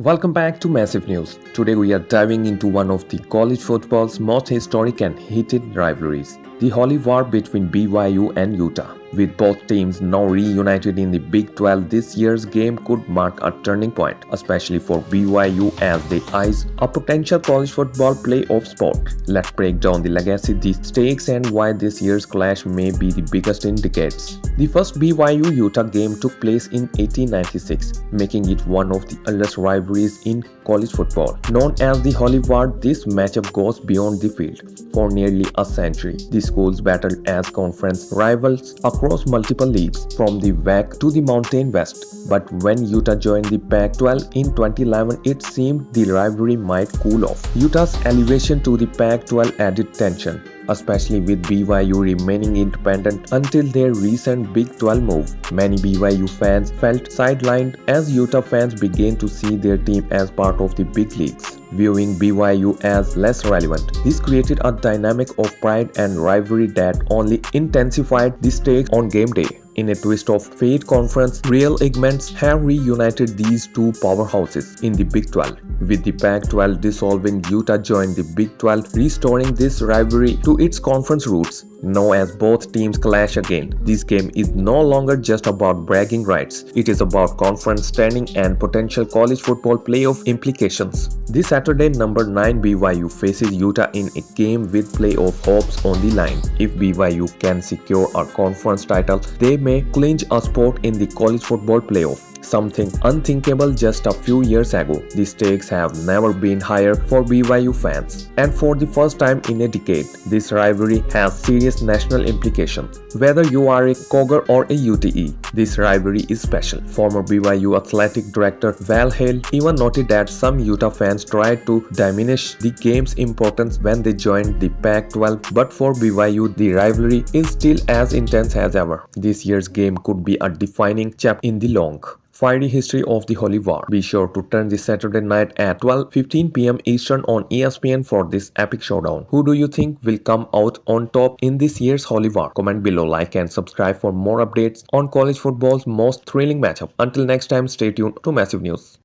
Welcome back to Massive News. Today we are diving into one of the college football's most historic and heated rivalries, the Holy War between BYU and Utah. With both teams now reunited in the Big 12, this year's game could mark a turning point, especially for BYU as they eyes a potential college football playoff spot. Let's break down the legacy, the stakes, and why this year's clash may be the biggest in decades. The first BYU-Utah game took place in 1896, making it one of the earliest rivalries in college football. Known as the Holy War, this matchup goes beyond the field. For nearly a century, the schools battled as conference rivals across multiple leagues, from the WAC to the Mountain West. But when Utah joined the Pac-12 in 2011, it seemed the rivalry might cool off. Utah's elevation to the Pac-12 added tension, especially with BYU remaining independent until their recent Big 12 move. Many BYU fans felt sidelined as Utah fans began to see their team as part of the big leagues, viewing BYU as less relevant. This created a dynamic of pride and rivalry that only intensified the stakes on game day. In a twist of fate, conference realignments have reunited these two powerhouses in the Big 12. With the Pac-12 dissolving, Utah joined the Big 12, restoring this rivalry to its conference roots. Now as both teams clash again, this game is no longer just about bragging rights. It is about conference standing and potential college football playoff implications. This Saturday, number 9 BYU faces Utah in a game with playoff hopes on the line. If BYU can secure a conference title, they may clinch a spot in the college football playoff, something unthinkable just a few years ago. The stakes have never been higher for BYU fans, and for the first time in a decade, this rivalry has serious national implications. Whether you are a Cougar or a UTE, this rivalry is special. Former BYU athletic director Val Hale even noted that some Utah fans tried to diminish the game's importance when they joined the Pac-12, but for BYU, the rivalry is still as intense as ever. This year's game could be a defining chapter in the long, fiery history of the Holy War. Be sure to turn this Saturday night at 12:15 p.m. Eastern on ESPN for this epic showdown. Who do you think will come out on top in this year's Holy War? Comment below, like and subscribe for more updates on college football's most thrilling matchup. Until next time, stay tuned to Massive News.